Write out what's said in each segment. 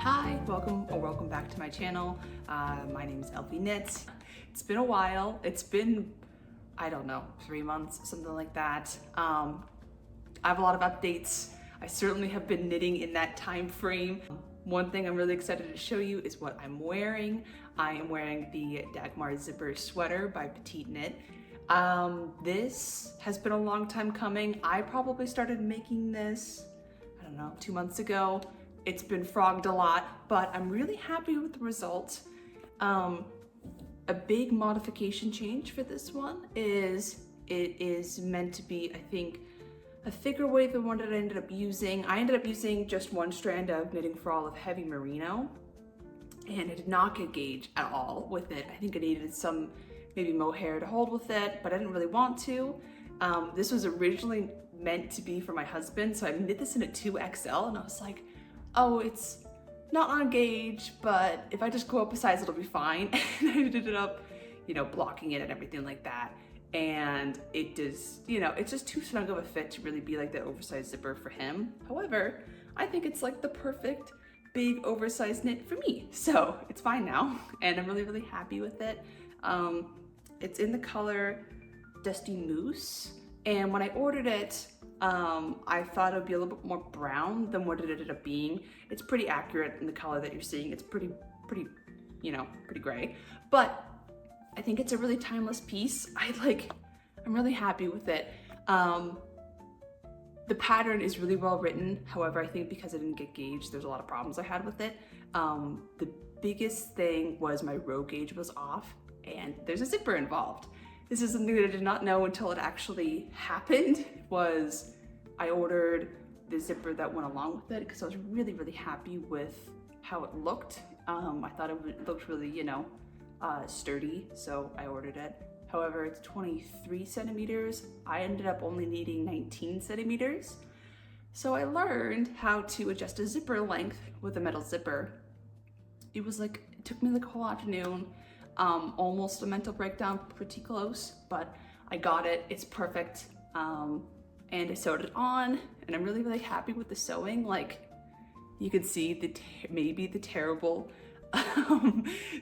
Hi, welcome back to my channel. My name is Elfie Knits. It's been a while. It's been, I don't know, 3 months, something like that. I have a lot of updates. I certainly have been knitting in that time frame. One thing I'm really excited to show you is what I'm wearing. I am wearing the Dagmar zipper sweater by Petite Knit. This has been a long time coming. I probably started making this, I don't know, 2 months ago. It's been frogged a lot, but I'm really happy with the result. A big modification change for this one is it is meant to be, I think, a thicker weight than one that I ended up using. I ended up using just one strand of Knitting for All of heavy merino, and I did not get gauge at all with it. I think I needed some maybe mohair to hold with it, but I didn't really want to. This was originally meant to be for my husband, so I knit this in a 2XL, and I was like, oh, it's not on gauge, but if I just go up a size, it'll be fine. And I ended up, blocking it and everything like that. And it does, it's just too snug of a fit to really be like the oversized zipper for him. However, I think it's like the perfect big oversized knit for me. So it's fine now. And I'm really, really happy with it. It's in the color Dusty Moose. And when I ordered it, I thought it would be a little bit more brown than what it ended up being. It's pretty accurate in the color that you're seeing. It's pretty gray, but I think it's a really timeless piece. I'm really happy with it. The pattern is really well written. However, I think because I didn't get gauge, there's a lot of problems I had with it. The biggest thing was my row gauge was off and there's a zipper involved. This is something that I did not know until it actually happened. I ordered the zipper that went along with it because I was really, really happy with how it looked. I thought it looked really, sturdy, so I ordered it. However, it's 23 centimeters. I ended up only needing 19 centimeters. So I learned how to adjust a zipper length with a metal zipper. It took me like a whole afternoon. Almost a mental breakdown, pretty close, but I got it. It's perfect. And I sewed it on, and I'm really, really happy with the sewing. Like, you could see maybe the terrible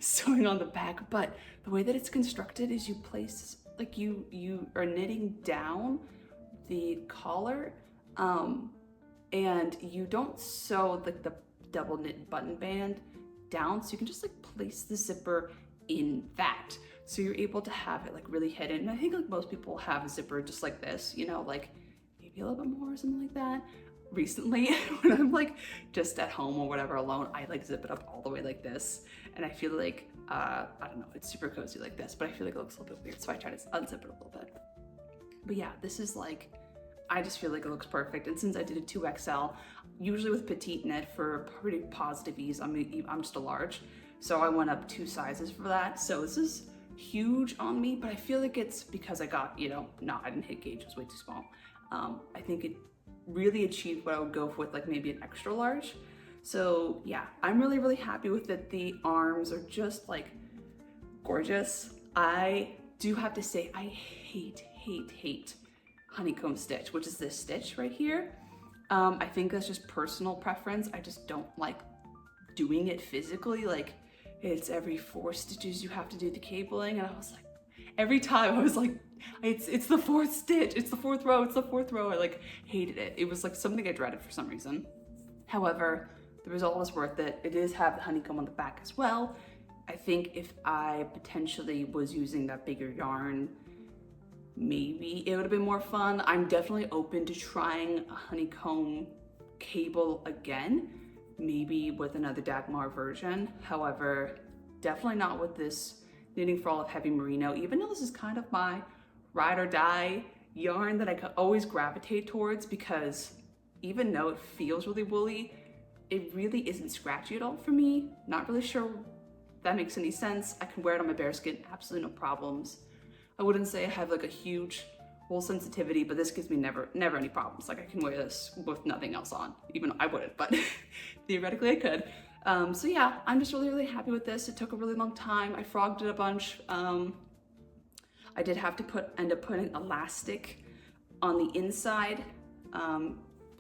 sewing on the back, but the way that it's constructed is you place, like you are knitting down the collar, and you don't sew like the double knit button band down, so you can just like place the zipper in that. So you're able to have it like really hidden. And I think like most people have a zipper just like this, like maybe a little bit more or something like that. Recently, when I'm like just at home or whatever alone, I like zip it up all the way like this. And I feel like, I don't know, it's super cozy like this, but I feel like it looks a little bit weird. So I try to unzip it a little bit. But yeah, this is like, I just feel like it looks perfect. And since I did a 2XL, usually with Petite Knit for pretty positive ease, I'm just a large. So I went up 2 sizes for that. So this is huge on me, but I feel like it's because I got, no, I didn't hit gauge, it was way too small. I think it really achieved what I would go for with like maybe an extra large. So yeah, I'm really, really happy with it. The arms are just like gorgeous. I do have to say, I hate honeycomb stitch, which is this stitch right here. I think that's just personal preference. I just don't like doing it physically. Like, it's every 4 stitches you have to do the cabling, and I was like, every time I was like, it's the 4th stitch, it's the 4th row, it's the 4th row. I like hated it. It was like something I dreaded for some reason. However, the result was worth it. It does have the honeycomb on the back as well. I think if I potentially was using that bigger yarn, maybe it would have been more fun. I'm definitely open to trying a honeycomb cable again, maybe with another Dagmar version. However, definitely not with this Knitting for All of heavy merino, even though this is kind of my ride or die yarn that I could always gravitate towards, because even though it feels really woolly, it really isn't scratchy at all for me. Not really sure if that makes any sense. I can wear it on my bare skin, absolutely no problems. I wouldn't say I have like a huge wool sensitivity, but this gives me never any problems. Like, I can wear this with nothing else on, even though I wouldn't, but theoretically I could. So yeah, I'm just really, really happy with this. It took a really long time. I frogged it a bunch. I did have to end up putting elastic on the inside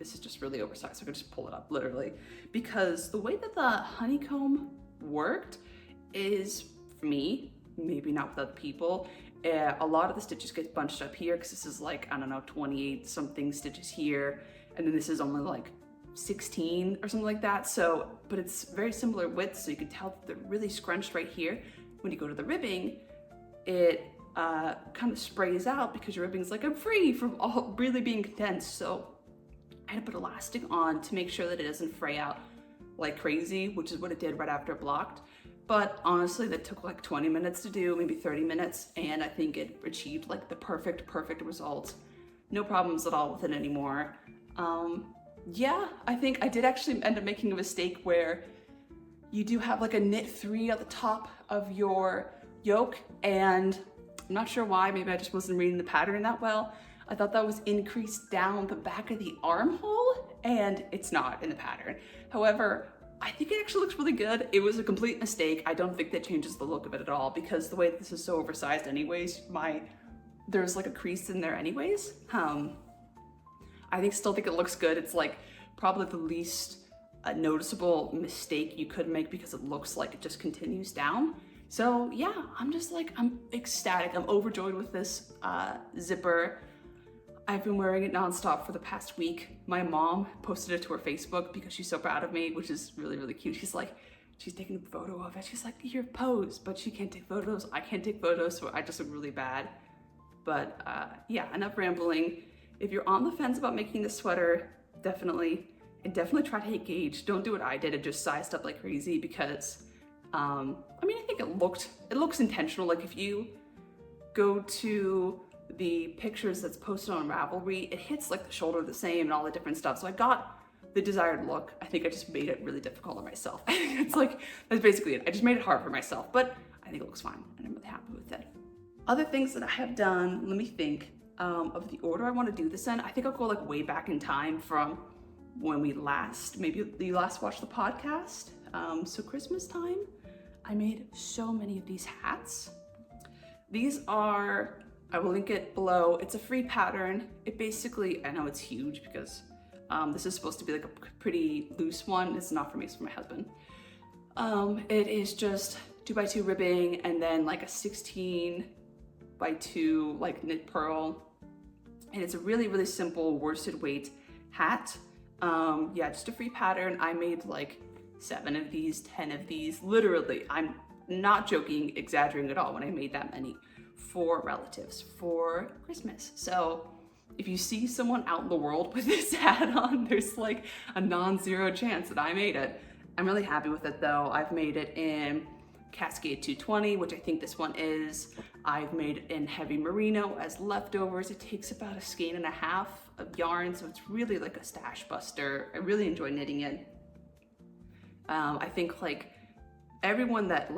this is just really oversized, so I could just pull it up literally. Because the way that the honeycomb worked is, for me, maybe not with other people, a lot of the stitches get bunched up here because this is like, I don't know, 28 something stitches here, and then this is only like 16 or something like that. So, but it's very similar width, so you can tell that they're really scrunched right here. When you go to the ribbing, it kind of sprays out because your ribbing's like, I'm free from all really being condensed. So I had to put elastic on to make sure that it doesn't fray out like crazy, which is what it did right after it blocked. But honestly, that took like 20 minutes to do, maybe 30 minutes, and I think it achieved like the perfect result. No problems at all with it anymore. Yeah, I think I did actually end up making a mistake where you do have like a knit 3 at the top of your yoke, and I'm not sure why, maybe I just wasn't reading the pattern that well. I thought that was increased down the back of the armhole, and it's not in the pattern. However, I think it actually looks really good. It was a complete mistake. I don't think that changes the look of it at all, because the way this is so oversized anyways, there's like a crease in there anyways. I still think it looks good. It's like probably the least noticeable mistake you could make because it looks like it just continues down. So yeah, I'm ecstatic. I'm overjoyed with this zipper. I've been wearing it nonstop for the past week. My mom posted it to her Facebook because she's so proud of me, which is really cute. She's taking a photo of it. She's like, your pose, but she can't take photos. I can't take photos, so I just look really bad. But yeah, enough rambling. If you're on the fence about making this sweater, definitely try to gauge. Don't do what I did and just sized up like crazy, because I think it looks intentional. Like if you go to the pictures that's posted on Ravelry, it hits like the shoulder the same and all the different stuff. So I got the desired look. I think I just made it really difficult on myself. That's basically it. I just made it hard for myself, but I think it looks fine and I'm really happy with it. Other things that I have done, let me think of the order I want to do this in. I think I'll go like way back in time from when maybe you last watched the podcast. So Christmas time, I made so many of these hats. These are, I will link it below. It's a free pattern. It basically, I know it's huge because this is supposed to be like a pretty loose one. It's not for me, it's for my husband. It is just 2x2 ribbing and then like a 16x2 like knit purl. And it's a really simple worsted weight hat. Yeah, just a free pattern. I made like 7 of these, 10 of these, literally. I'm not joking, exaggerating at all when I made that many for relatives for Christmas. So if you see someone out in the world with this hat on, there's like a non-zero chance that I made it. I'm really happy with it though. I've made it in Cascade 220, which I think this one is. I've made it in heavy merino as leftovers. It takes about a skein and a half of yarn, so it's really like a stash buster. I really enjoy knitting it. I think like everyone that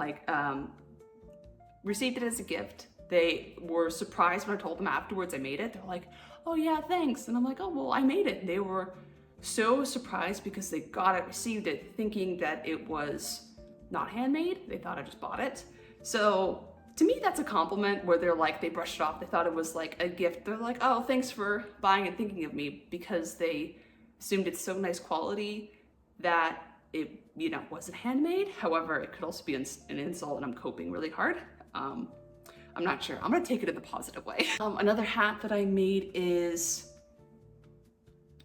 received it as a gift, they were surprised when I told them afterwards I made it. They're like, oh yeah, thanks. And I'm like, oh, well, I made it. And they were so surprised because they got it, received it, thinking that it was not handmade. They thought I just bought it. So to me, that's a compliment where they're like, they brushed it off. They thought it was like a gift. They're like, oh, thanks for buying and thinking of me, because they assumed it's so nice quality that it, wasn't handmade. However, it could also be an insult and I'm coping really hard. I'm not sure. I'm gonna take it in the positive way. Another hat that I made is,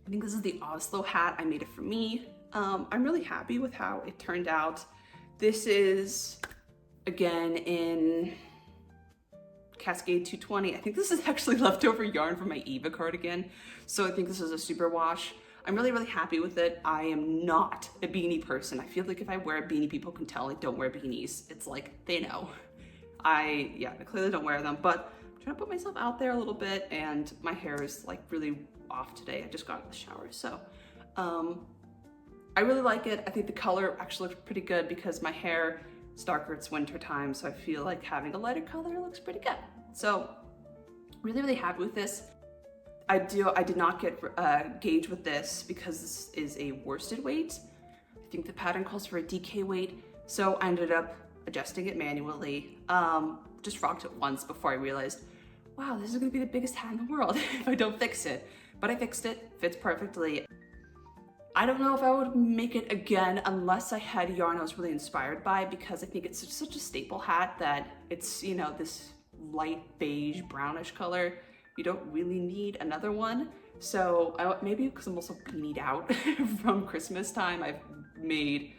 I think this is the Oslo Hat. I made it for me. I'm really happy with how it turned out. This is, again, in Cascade 220. I think this is actually leftover yarn from my Eva cardigan. So I think this is a super wash. I'm really happy with it. I am not a beanie person. I feel like if I wear a beanie, people can tell I don't wear beanies. It's like, they know. I clearly don't wear them, but I'm trying to put myself out there a little bit, and my hair is like really off today. I just got out of the shower, so I really like it. I think the color actually looks pretty good because my hair is darker, it's winter time, so I feel like having a lighter color looks pretty good. So really happy with this. I did not get gauge with this because this is a worsted weight. I think the pattern calls for a DK weight, so I ended up adjusting it manually. Just rocked it once before I realized, wow, this is gonna be the biggest hat in the world if I don't fix it. But I fixed it, fits perfectly. I don't know if I would make it again unless I had yarn I was really inspired by, because I think it's such a staple hat that it's, you know, this light beige brownish color. You don't really need another one. So maybe because I'm also beanied out from Christmas time, I've made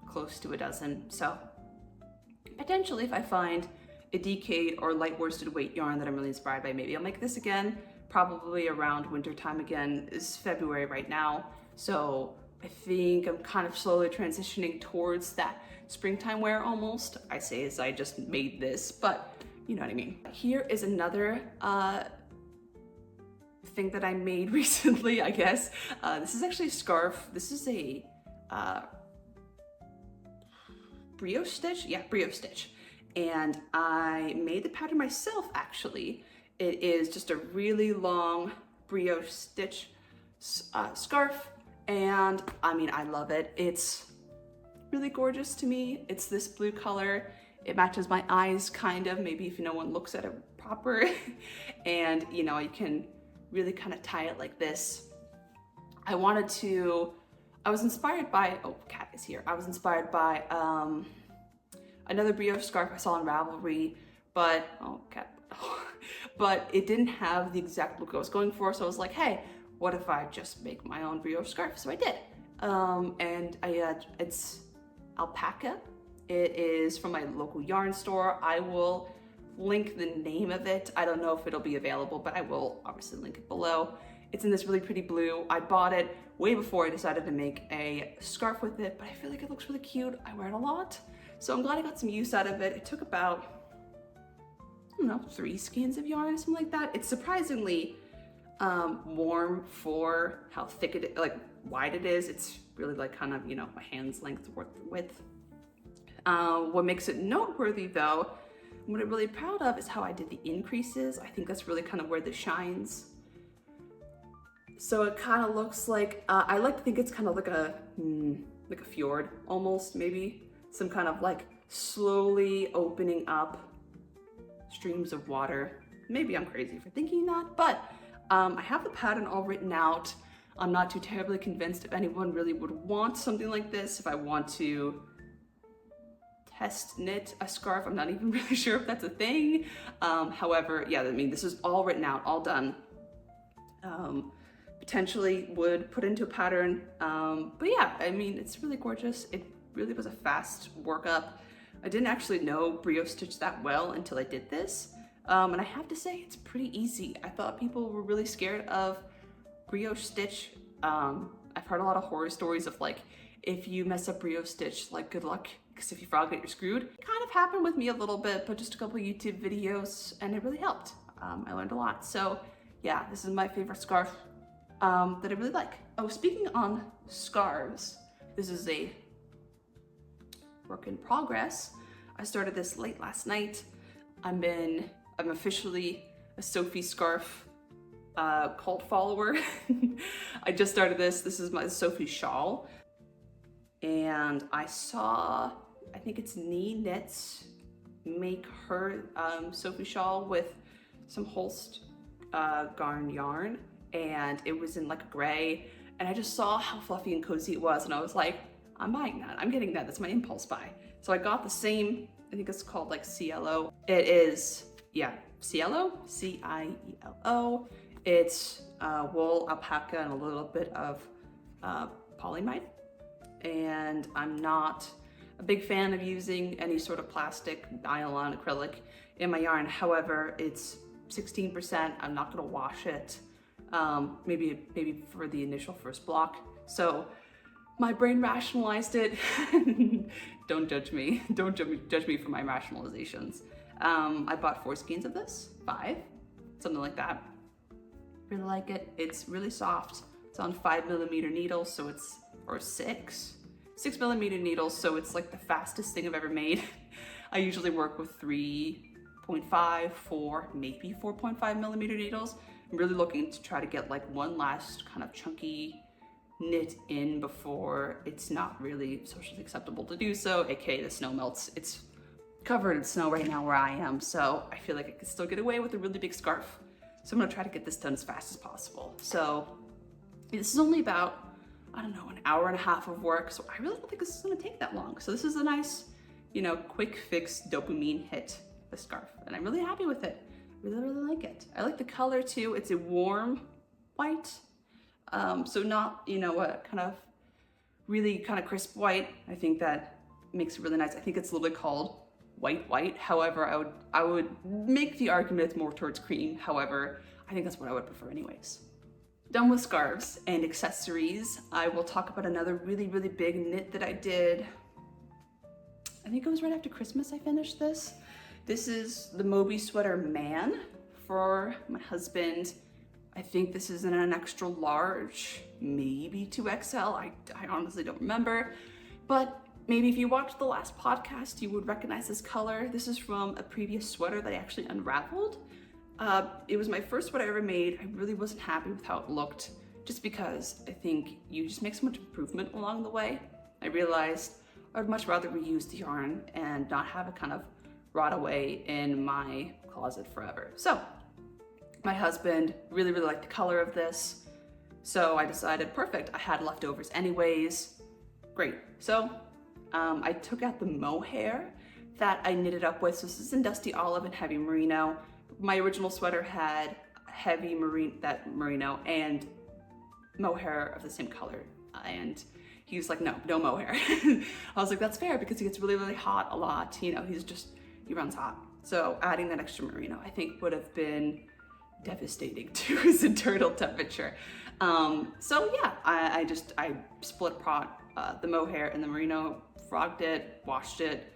close to a dozen. So potentially if I find a decayed or light worsted weight yarn that I'm really inspired by, maybe I'll make this again, probably around winter time again. It's February right now. So I think I'm kind of slowly transitioning towards that springtime wear almost. I say as I just made this, but you know what I mean. Here is another thing that I made recently, I guess. This is actually a scarf. This is a brioche stitch? Yeah, brioche stitch. And I made the pattern myself, actually. It is just a really long brioche stitch scarf. And I mean, I love it. It's really gorgeous to me. It's this blue color. It matches my eyes, kind of, maybe if no one looks at it proper. And you know, you can really kind of tie it like this. I was inspired by, oh, cat is here. I was inspired by another brioche scarf I saw in Ravelry, but, oh, cat, but it didn't have the exact look I was going for. So I was like, hey, what if I just make my own brioche scarf? So I did. And it's alpaca. It is from my local yarn store. I will link the name of it. I don't know if it'll be available, but I will obviously link it below. It's in this really pretty blue. I bought it way before I decided to make a scarf with it, but I feel like it looks really cute. I wear it a lot. So I'm glad I got some use out of it. It took about, I don't know, 3 skeins of yarn or something like that. It's surprisingly warm for how thick it is, like wide it is. It's really like kind of, you know, my hand's length width. What makes it noteworthy though, what I'm really proud of is how I did the increases. I think that's really kind of where this shines. So it kind of looks like, I like to think it's kind of like a fjord almost, maybe. Some kind of like slowly opening up streams of water. Maybe I'm crazy for thinking that, but I have the pattern all written out. I'm not too terribly convinced if anyone really would want something like this. If I want to test knit a scarf, I'm not even really sure if that's a thing. However, yeah, I mean, this is all written out, all done. Potentially would put into a pattern. But yeah, I mean, it's really gorgeous. It really was a fast workup. I didn't actually know brioche stitch that well until I did this. And I have to say, it's pretty easy. I thought people were really scared of brioche stitch. I've heard a lot of horror stories of like, if you mess up brioche stitch, like good luck, because if you frog it, you're screwed. It kind of happened with me a little bit, but just a couple of YouTube videos, and it really helped. I learned a lot. So yeah, this is my favorite scarf that I really like. Oh, speaking on scarves, this is a work in progress. I started this late last night. I'm officially a Sophie scarf cult follower. I just started this. This is my Sophie Shawl. And I saw, I think it's Knee Knits, make her Sophie Shawl with some Holst garn yarn. And it was in like a gray. And I just saw how fluffy and cozy it was. And I was like, I'm buying that. I'm getting that. That's my impulse buy. So I got the same, I think it's called like CLO. It is, yeah, CLO, C-I-E-L-O. It's wool, alpaca, and a little bit of polyamide. And I'm not a big fan of using any sort of plastic, nylon, acrylic in my yarn. However, it's 16%. I'm not gonna wash it. Maybe for the initial first block. So my brain rationalized it. Don't judge me. Don't judge me for my rationalizations. I bought 4 skeins of this, 5, something like that. Really like it. It's really soft. It's on 5mm needles, so it's, or 6mm needles, so it's like the fastest thing I've ever made. I usually work with 3.5, 4, maybe 4.5mm needles. I'm really looking to try to get like one last kind of chunky knit in before it's not really socially acceptable to do so, aka the snow melts. It's covered in snow right now where I am, so I feel like I can still get away with a really big scarf. So I'm gonna try to get this done as fast as possible. So this is only about I don't know, an hour and a half of work. So I really don't think this is gonna take that long. So this is a nice, you know, quick fix dopamine hit, the scarf. And I'm really happy with it. Really, really like it. I like the color too. It's a warm white. So not, you know, a kind of really kind of crisp white. I think that makes it really nice. I think it's literally called white. However, I would make the argument it's more towards cream. However, I think that's what I would prefer anyways. Done with scarves and accessories. I will talk about another really, really big knit that I did. I think it was right after Christmas I finished this. This is the Moby Sweater Man for my husband. I think this is in an extra large, maybe 2XL. I honestly don't remember, but maybe if you watched the last podcast, you would recognize this color. This is from a previous sweater that I actually unraveled. It was my first sweater I ever made. I really wasn't happy with how it looked, just because I think you just make so much improvement along the way. I realized I would much rather reuse the yarn and not have it kind of rot away in my closet forever. So my husband really, really liked the color of this. So I decided, perfect, I had leftovers anyways. Great. So I took out the mohair that I knitted up with. So this is in Dusty Olive and Heavy Merino. My original sweater had heavy merino and mohair of the same color. And he was like, no mohair. I was like, that's fair, because he gets really, really hot a lot. You know, he runs hot. So adding that extra merino, I think would have been devastating to his internal temperature. So yeah, I split apart the mohair and the merino, frogged it, washed it.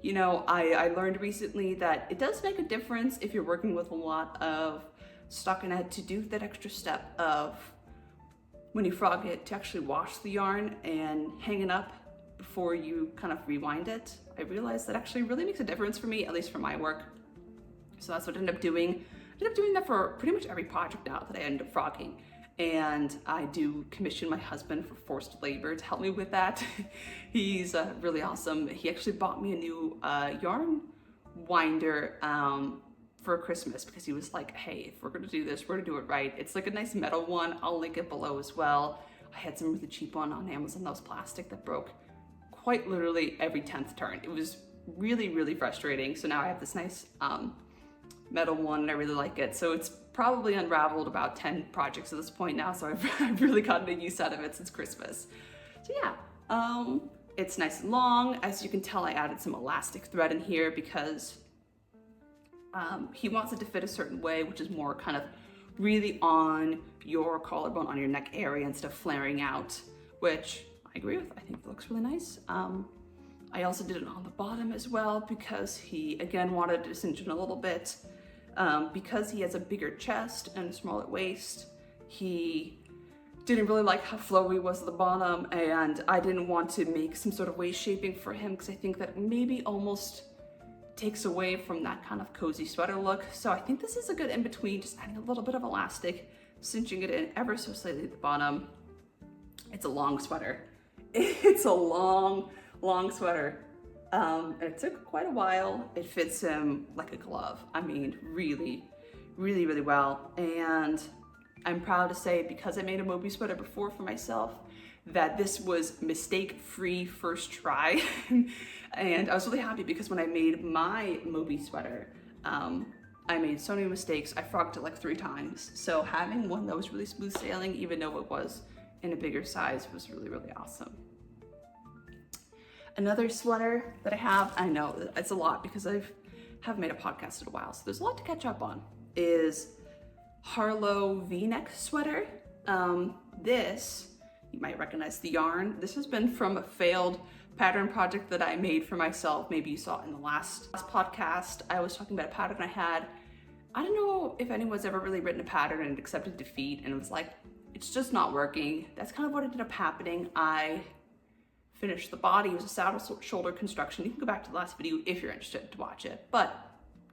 You know, I learned recently that it does make a difference if you're working with a lot of stockinette to do that extra step of, when you frog it, to actually wash the yarn and hang it up before you kind of rewind it. I realized that actually really makes a difference for me, at least for my work. So that's what I ended up doing. I ended up doing that for pretty much every project now that I end up frogging. And I do commission my husband for forced labor to help me with that. He's really awesome. He actually bought me a new yarn winder for Christmas, because he was like, hey, if we're gonna do this, we're gonna do it right. It's like a nice metal one. I'll link it below as well. I had some really cheap one on Amazon that was plastic that broke quite literally every 10th turn. It was really, really frustrating. So now I have this nice metal one and I really like it. So it's probably unraveled about 10 projects at this point now. So I've really gotten a use out of it since Christmas. So yeah, it's nice and long. As you can tell, I added some elastic thread in here because he wants it to fit a certain way, which is more kind of really on your collarbone, on your neck area, instead of flaring out, which I agree with. I think it looks really nice. I also did it on the bottom as well, because he, again, wanted to cinch it a little bit. Because he has a bigger chest and a smaller waist, he didn't really like how flowy was at the bottom, and I didn't want to make some sort of waist shaping for him, because I think that maybe almost takes away from that kind of cozy sweater look. So I think this is a good in-between, just adding a little bit of elastic, cinching it in ever so slightly at the bottom. It's a long sweater. It's a long sweater. And it took quite a while. It fits him like a glove. I mean, really, really, really well. And I'm proud to say, because I made a Moby sweater before for myself, that this was mistake-free first try. And I was really happy, because when I made my Moby sweater, I made so many mistakes. I frogged it like 3 times. So having one that was really smooth sailing, even though it was in a bigger size, was really, really awesome. Another sweater that I have, I know it's a lot because I haven't made a podcast in a while, so there's a lot to catch up on, is Harlow V-neck sweater. This, you might recognize the yarn. This has been from a failed pattern project that I made for myself. Maybe you saw it in the last podcast. I was talking about a pattern I had. I don't know if anyone's ever really written a pattern and accepted defeat and it was like, it's just not working. That's kind of what ended up happening. I finished the body. It was a saddle shoulder construction. You can go back to the last video if you're interested to watch it, but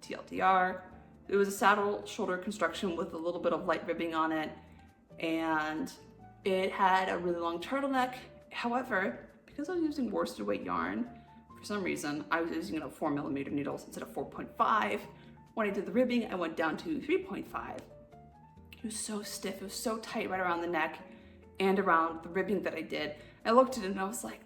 TLDR, it was a saddle shoulder construction with a little bit of light ribbing on it, and it had a really long turtleneck. However, because I was using worsted weight yarn, for some reason, I was using 4mm needles instead of 4.5. When I did the ribbing, I went down to 3.5. It was so stiff, it was so tight right around the neck, and around the ribbing that I did. I looked at it and I was like,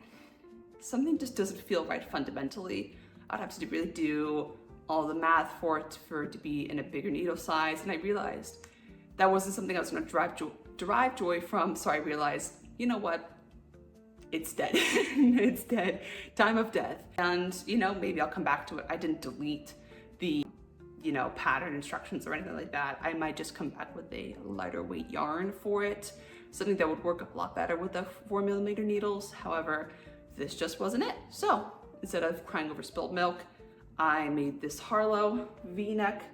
something just doesn't feel right fundamentally. I'd have to really do all the math for it to be in a bigger needle size, and I realized that wasn't something I was going to derive joy from, so I realized, you know what? It's dead. It's dead. Time of death. And, you know, maybe I'll come back to it. I didn't delete the, you know, pattern instructions or anything like that. I might just come back with a lighter weight yarn for it, something that would work a lot better with the 4mm needles. However, this just wasn't it. So instead of crying over spilled milk, I made this Harlow V-neck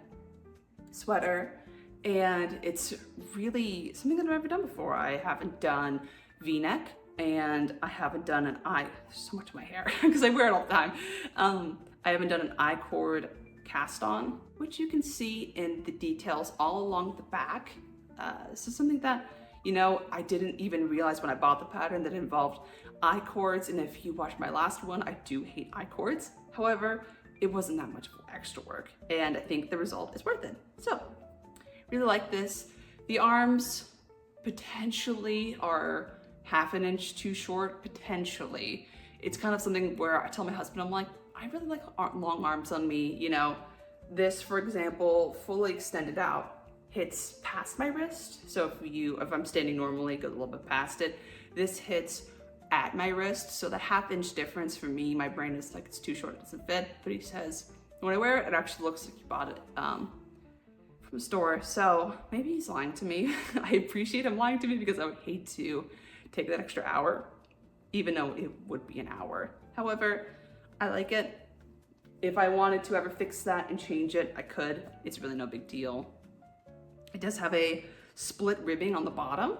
sweater, and it's really something that I've never done before. I haven't done V-neck, and I haven't done an there's so much of my hair because I wear it all the time. I haven't done an I-cord cast on, which you can see in the details all along the back. This is something that, you know, I didn't even realize when I bought the pattern that it involved I-cords, and if you watched my last one, I do hate I-cords. However, it wasn't that much extra work, and I think the result is worth it. So, really like this. The arms potentially are half an inch too short, potentially. It's kind of something where I tell my husband, I'm like, I really like long arms on me. You know, this, for example, fully extended out, hits past my wrist. So if I'm standing normally, it goes a little bit past it. This hits at my wrist, so the half-inch difference for me, my brain is like, it's too short, it doesn't fit. But he says, when I wear it, it actually looks like you bought it from a store. So maybe he's lying to me. I appreciate him lying to me because I would hate to take that extra hour, even though it would be an hour. However, I like it. If I wanted to ever fix that and change it, I could. It's really no big deal. It does have a split ribbing on the bottom.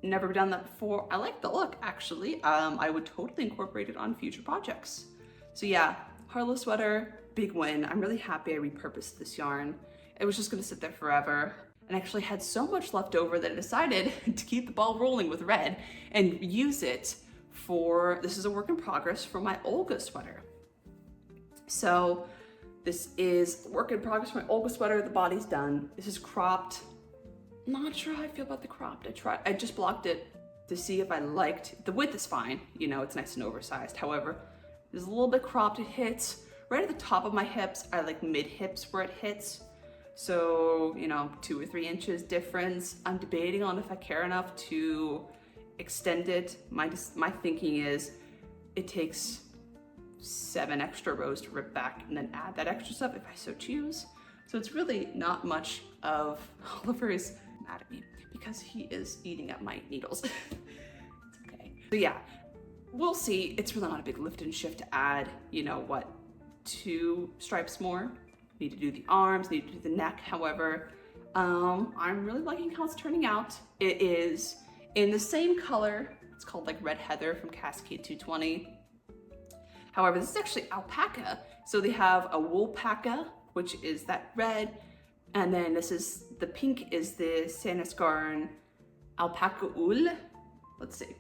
Never done that before. I like the look, actually. I would totally incorporate it on future projects. So yeah, Harlow sweater, big win. I'm really happy I repurposed this yarn. It was just gonna sit there forever, and actually had so much left over that I decided to keep the ball rolling with red and use it for, this is a work in progress for my Olga sweater. So this is work in progress for my Olga sweater. The body's done. This is cropped. Not sure how I feel about the cropped. I just blocked it to see if I liked, the width is fine, you know, it's nice and oversized. However, there's a little bit cropped. It hits right at the top of my hips. I like mid hips where it hits. So, you know, 2 or 3 inches difference. I'm debating on if I care enough to extend it. My thinking is it takes 7 extra rows to rip back and then add that extra stuff if I so choose. So it's really not much of, Oliver is mad at me because he is eating at my needles. It's okay. So yeah, we'll see. It's really not a big lift and shift to add, you know what, 2 stripes more. Need to do the arms, need to do the neck. However, I'm really liking how it's turning out. It is in the same color. It's called like Red Heather from Cascade 220. However, this is actually alpaca. So they have a woolpaca, which is that red, and then this is, the pink is the Sanasgarn alpaca wool. Let's see.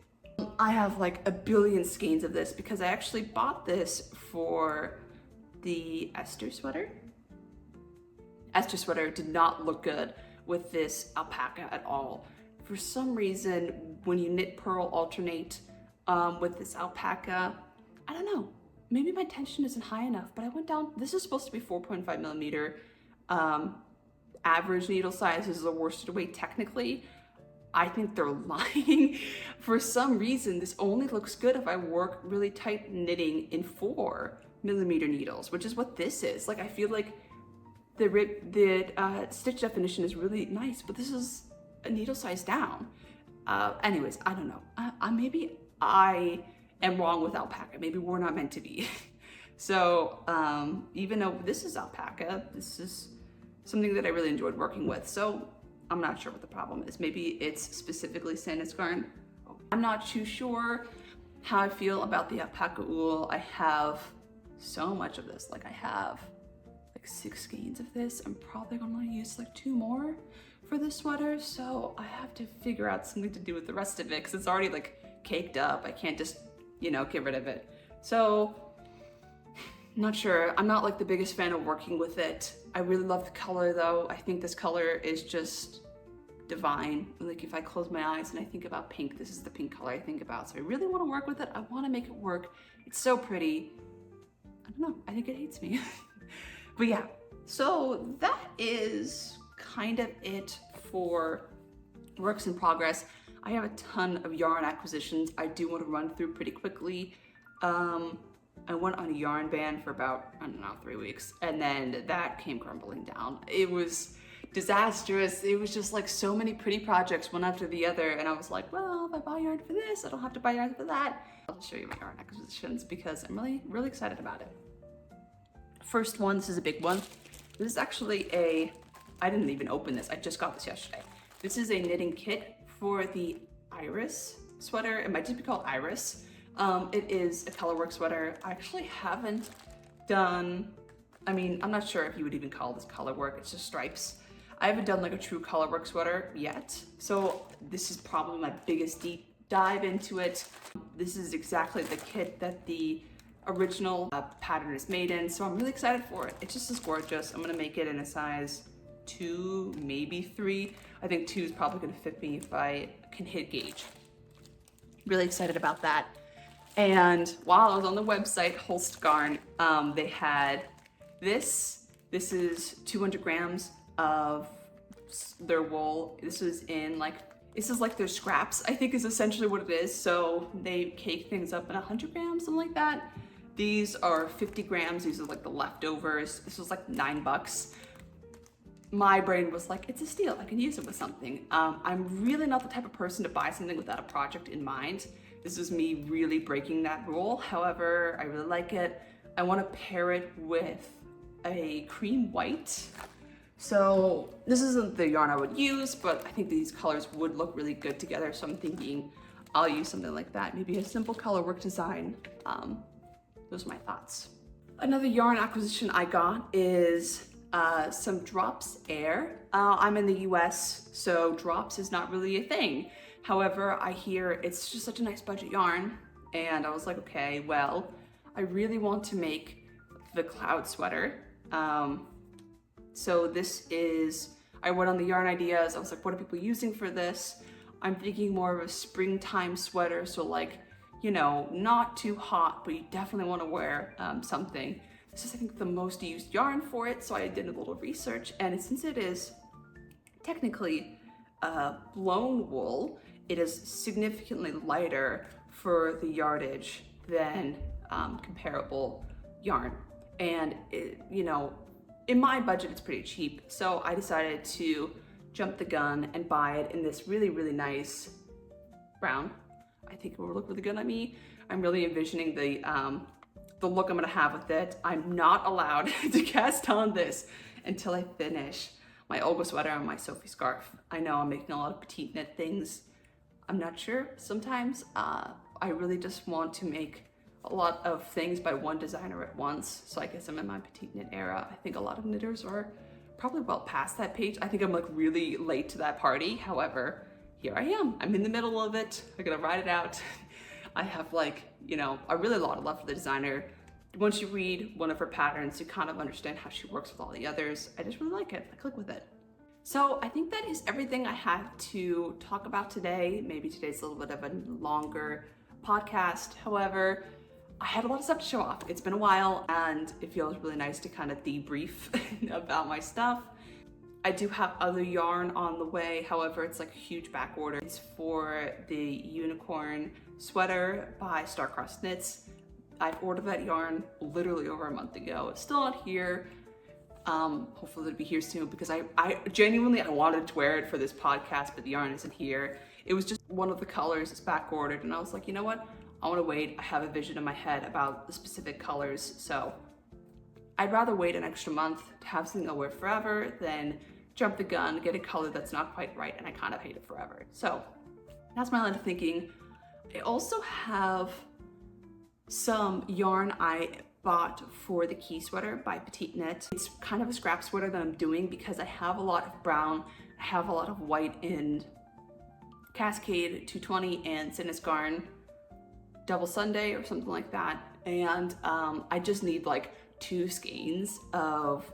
I have like a billion skeins of this because I actually bought this for the Esther sweater. Esther sweater did not look good with this alpaca at all. For some reason, when you knit purl alternate with this alpaca, I don't know, maybe my tension isn't high enough, but I went down, this is supposed to be 4.5mm. Average needle size is the worsted weight technically. I think they're lying. For some reason, this only looks good if I work really tight knitting in 4mm needles, which is what this is. Like, I feel like the stitch definition is really nice, but this is a needle size down. Anyways, I don't know. Maybe I am wrong with alpaca. Maybe we're not meant to be. So even though this is alpaca, this is something that I really enjoyed working with. So I'm not sure what the problem is. Maybe it's specifically Sanasgarn. I'm not too sure how I feel about the alpaca wool. I have so much of this. Like, I have like 6 skeins of this. I'm probably gonna use like 2 more for this sweater. So I have to figure out something to do with the rest of it because it's already like caked up. I can't just, you know, get rid of it. So not sure. I'm not like the biggest fan of working with it. I really love the color though. I think this color is just divine. Like if I close my eyes and I think about pink, this is the pink color I think about. So I really want to work with it. I want to make it work. It's so pretty. I don't know, I think it hates me. But yeah, so that is kind of it for works in progress. I have a ton of yarn acquisitions I do want to run through pretty quickly. I went on a yarn ban for about, I don't know, 3 weeks, and then that came crumbling down. It was disastrous. It was just like so many pretty projects one after the other, and I was like, well, if I buy yarn for this, I don't have to buy yarn for that. I'll just show you my yarn acquisitions because I'm really excited about it. First one, this is a big one. This is actually I didn't even open this. I just got this yesterday. This is a knitting kit for the Iris sweater. It might just be called Iris. It is a colorwork sweater. I actually haven't done, I mean, I'm not sure if you would even call this colorwork. It's just stripes. I haven't done like a true colorwork sweater yet. So this is probably my biggest deep dive into it. This is exactly the kit that the original pattern is made in. So I'm really excited for it. It just is gorgeous. I'm gonna make it in a size 2, maybe 3. I think 2 is probably gonna fit me if I can hit gauge. Really excited about that. And while I was on the website, Holst Garn, they had this. This is 200 grams of their wool. This is in like, this is like their scraps, I think is essentially what it is. So they cake things up in 100 grams, something like that. These are 50 grams. These are like the leftovers. This was like $9. My brain was like, it's a steal. I can use it with something. I'm really not the type of person to buy something without a project in mind. This is me really breaking that rule. However, I really like it. I want to pair it with a cream white. So this isn't the yarn I would use, but I think these colors would look really good together. So I'm thinking I'll use something like that. Maybe a simple color work design. Those are my thoughts. Another yarn acquisition I got is some Drops Air. I'm in the US, so Drops is not really a thing. However, I hear it's just such a nice budget yarn, and I was like, okay, well, I really want to make the cloud sweater. So this is, I went on the yarn ideas. I was like, what are people using for this? I'm thinking more of a springtime sweater, so like, you know, not too hot, but you definitely want to wear something. This is, I think, the most used yarn for it, so I did a little research, and since it is technically blown wool, it is significantly lighter for the yardage than comparable yarn. And it, you know, in my budget, it's pretty cheap. So I decided to jump the gun and buy it in this really nice brown. I think it will look really good on me. I'm really envisioning the look I'm gonna have with it. I'm not allowed to cast on this until I finish my Olga sweater and my Sophie scarf. I know I'm making a lot of petite knit things. I'm not sure. Sometimes I really just want to make a lot of things by one designer at once. So I guess I'm in my petite knit era. I think a lot of knitters are probably well past that page. I think I'm like really late to that party. However, here I am. I'm in the middle of it. I'm gonna ride it out. I have like, you know, a really lot of love for the designer. Once you read one of her patterns, you kind of understand how she works with all the others. I just really like it. I click with it. So I think that is everything I have to talk about today. Maybe today's a little bit of a longer podcast. However, I had a lot of stuff to show off. It's been a while and it feels really nice to kind of debrief about my stuff. I do have other yarn on the way. However, it's like a huge back order. It's for the unicorn sweater by Starcrossed Knits. I've ordered that yarn literally over a month ago. It's still not here. Hopefully it'll be here soon because I genuinely, I wanted to wear it for this podcast, but the yarn isn't here. It was just one of the colors is back ordered and I was like, you know what? I want to wait. I have a vision in my head about the specific colors. So I'd rather wait an extra month to have something I'll wear forever than jump the gun, get a color that's not quite right, and I kind of hate it forever. So that's my line of thinking. I also have some yarn I bought for the key sweater by Petite Knit. It's kind of a scrap sweater that I'm doing because I have a lot of brown, I have a lot of white in Cascade 220 and Sinisgarn Double Sunday or something like that. And I just need like 2 skeins of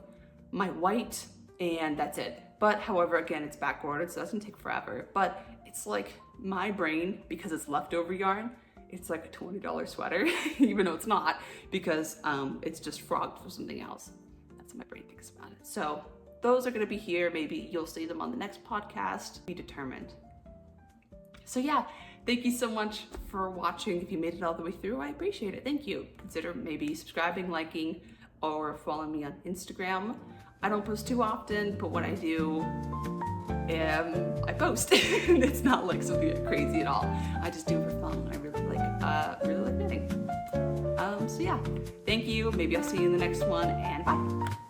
my white and that's it. But however, again, it's back ordered, so it doesn't take forever. But it's like my brain, because it's leftover yarn, it's like a $20 sweater, even though it's not, because it's just frogged for something else. That's how my brain thinks about it. So those are gonna be here. Maybe you'll see them on the next podcast. Be determined. So yeah, thank you so much for watching. If you made it all the way through, I appreciate it. Thank you. Consider maybe subscribing, liking, or following me on Instagram. I don't post too often, but when I do, I post. It's not like something crazy at all. I just do it for fun. I really like knitting. So yeah, thank you. Maybe I'll see you in the next one, and bye.